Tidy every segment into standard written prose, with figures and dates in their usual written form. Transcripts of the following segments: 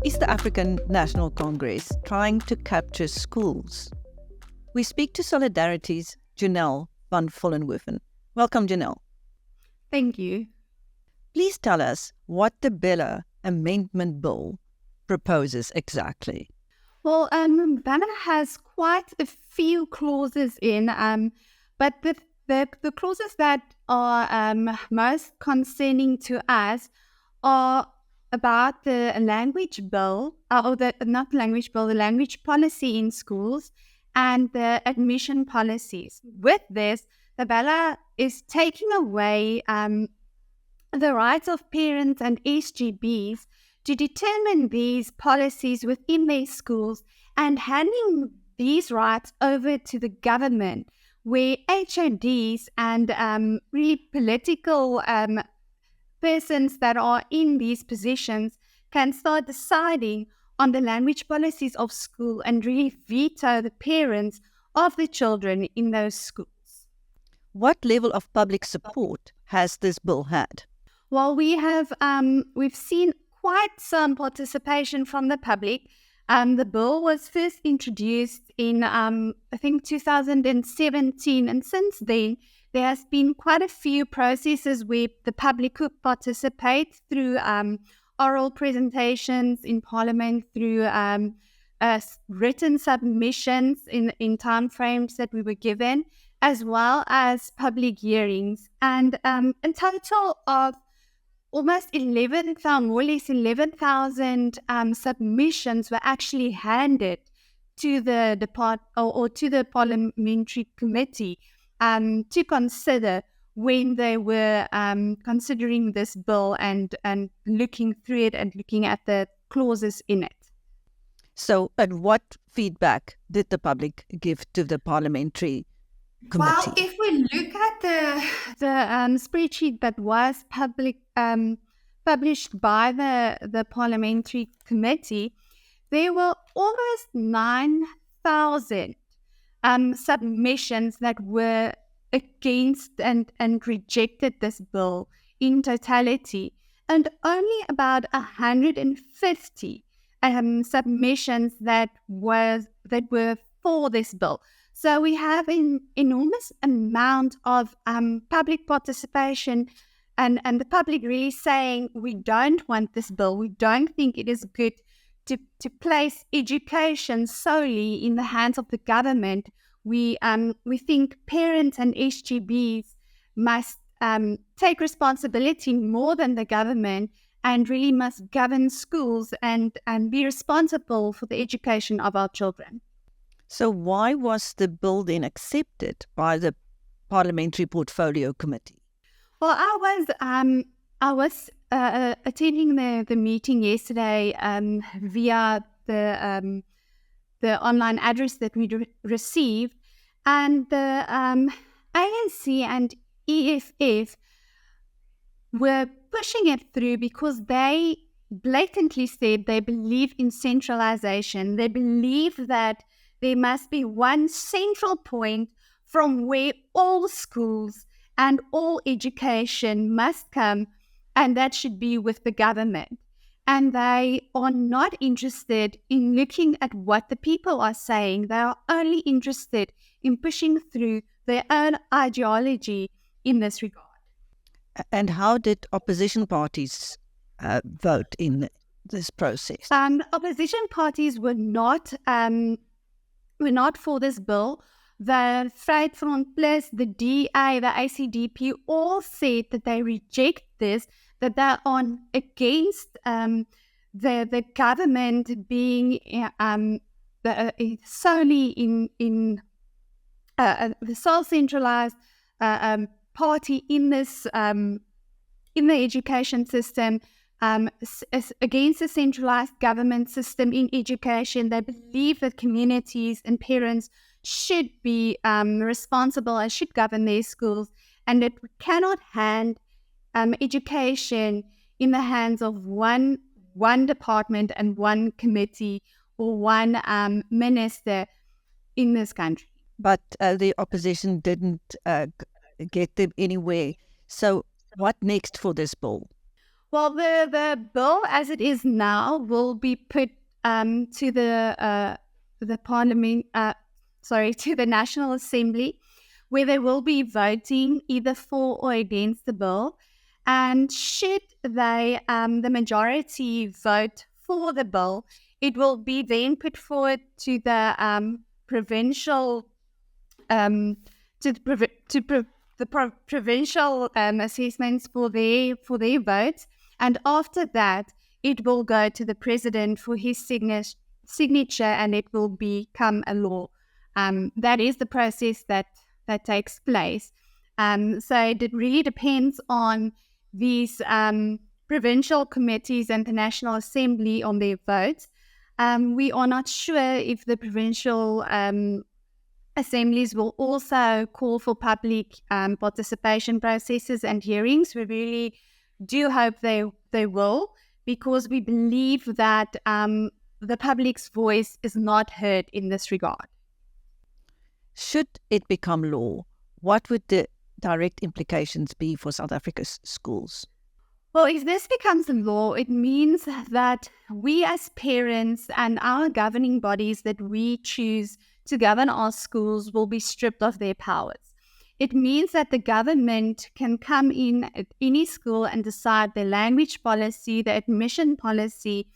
Is the African National Congress trying to capture schools? We speak to Solidarity's Johnell van Vollenhoven. Welcome, Johnell. Thank you. Please tell us what the BELA Amendment Bill proposes exactly. Well, BELA has quite a few clauses in, but the clauses that are most concerning to us are about the language bill, the language policy in schools and the admission policies. With this, the BELA is taking away the rights of parents and SGBs to determine these policies within their schools and handing these rights over to the government, where HODs and really political persons that are in these positions can start deciding on the language policies of school and really veto the parents of the children in those schools. What level of public support has this bill had? Well, we've seen quite some participation from the public. The bill was first introduced in, I think, 2017, and since then, there has been quite a few processes where the public could participate through oral presentations in Parliament, through written submissions in time frames that we were given, as well as public hearings. And a total of almost 11,000 submissions were actually handed to the to the Parliamentary Committee to consider when they were considering this bill and looking through it and looking at the clauses in it. So, and what feedback did the public give to the Parliamentary Committee? Well, if we look at the spreadsheet that was published by the Parliamentary Committee, there were almost 9,000 submissions that were against and rejected this bill in totality, and only about 150 submissions that were for this bill. So we have an enormous amount of public participation and the public really saying, we don't want this bill. We don't think it is good to place education solely in the hands of the government. We think parents and SGBs must take responsibility more than the government and really must govern schools and be responsible for the education of our children. So why was the bill then accepted by the Parliamentary Portfolio Committee? Well, I was attending the meeting yesterday via the online address that we received, and the ANC and EFF were pushing it through because they blatantly said they believe in centralization. They believe that there must be one central point from where all schools and all education must come, and that should be with the government. And they are not interested in looking at what the people are saying. They are only interested in pushing through their own ideology in this regard. And how did opposition parties vote in this process? Opposition parties were not for this bill. The Vryheidsfront Plus, the DA, the ACDP all said that they reject this, that they are against the government being solely in the sole centralized party in this in the education system, against the centralized government system in education. They believe that communities and parents should be responsible and should govern their schools, and that we cannot hand education in the hands of one department and one committee or one minister in this country. But the opposition didn't get them anywhere. So what next for this bill? Well, the bill as it is now will be put to the Parliament, to the National Assembly, where they will be voting either for or against the bill. And should they, the majority vote for the bill, it will be then put forward to the provincial provincial assessments for their votes, and after that, it will go to the president for his signature, and it will become a law. That is the process that takes place. So it really depends on these provincial committees and the National Assembly on their votes. We are not sure if the provincial assemblies will also call for public participation processes and hearings. We really do hope they will, because we believe that the public's voice is not heard in this regard. Should it become law, what would the direct implications be for South Africa's schools? Well, if this becomes a law, it means that we as parents and our governing bodies that we choose to govern our schools will be stripped of their powers. It means that the government can come in at any school and decide the language policy, the admission policy,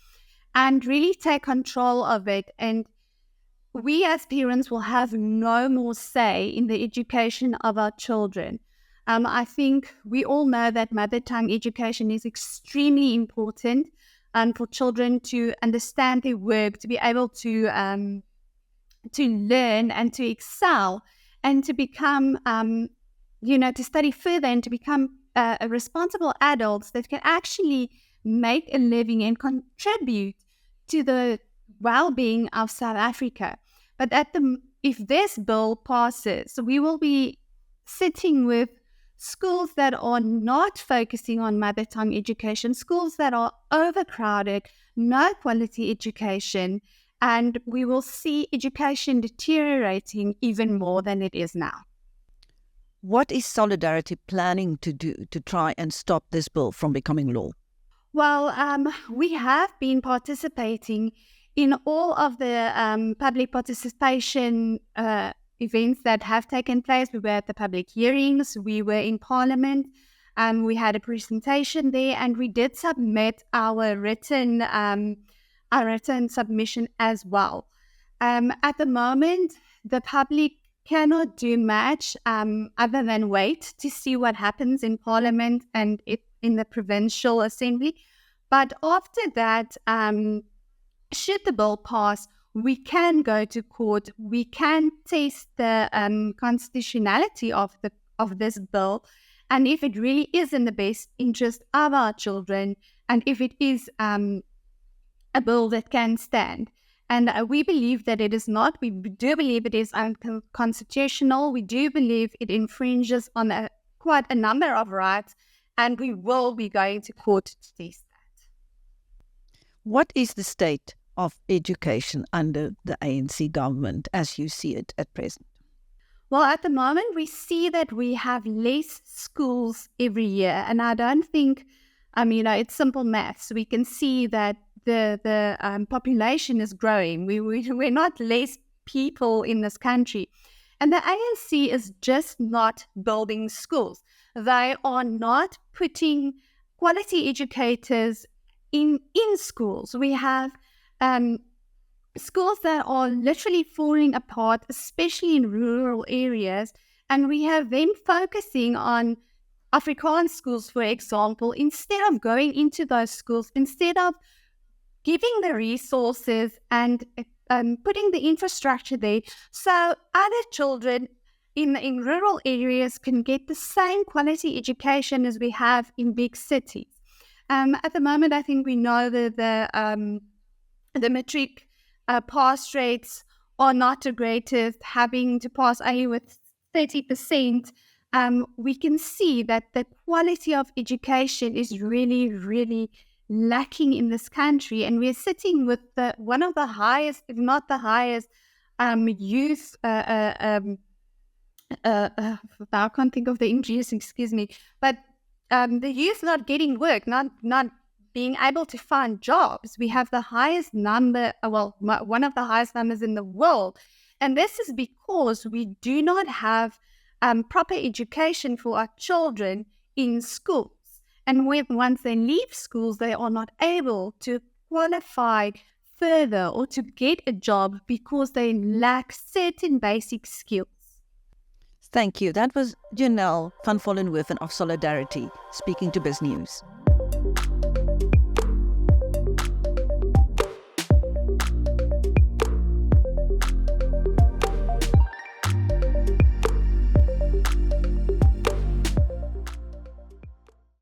and really take control of it. And we as parents will have no more say in the education of our children. I think we all know that mother tongue education is extremely important for children to understand their work, to be able to learn and to excel, and to become, to study further and to become responsible adults that can actually make a living and contribute to the well-being of South Africa. But if this bill passes, we will be sitting with schools that are not focusing on mother tongue education, schools that are overcrowded, no quality education, and we will see education deteriorating even more than it is now. What is Solidarity planning to do to try and stop this bill from becoming law? Well, we have been participating in all of the public participation events that have taken place. We were at the public hearings, we were in Parliament, we had a presentation there, and we did submit our written submission as well. At the moment, the public cannot do much other than wait to see what happens in Parliament and in the Provincial Assembly. But after that, should the bill pass, we can go to court. We can test the constitutionality of this bill, and if it really is in the best interest of our children, and if it is a bill that can stand. And we believe that it is not. We do believe it is unconstitutional. We do believe it infringes on quite a number of rights, and we will be going to court to test that. What is the state of education under the ANC government as you see it at present? Well, at the moment, we see that we have less schools every year. And I don't think, it's simple maths. We can see that the population is growing. We're not less people in this country. And the ANC is just not building schools. They are not putting quality educators in schools. We have schools that are literally falling apart, especially in rural areas. And we have them focusing on Afrikaans schools, for example, instead of going into those schools, instead of giving the resources and putting the infrastructure there so other children in rural areas can get the same quality education as we have in big cities. At the moment, I think we know that the matric pass rates are not the greatest, having to pass only with 30%. We can see that the quality of education is really, really lacking in this country, and we're sitting with one of the highest, if not the highest, youth. I can't think of the English, excuse me, but the youth not getting work, not being able to find jobs. We have the highest number, one of the highest numbers in the world. And this is because we do not have proper education for our children in schools. And once they leave schools, they are not able to qualify further or to get a job because they lack certain basic skills. Thank you. That was Johnell van Vollenhoven of Solidarity speaking to BizNews.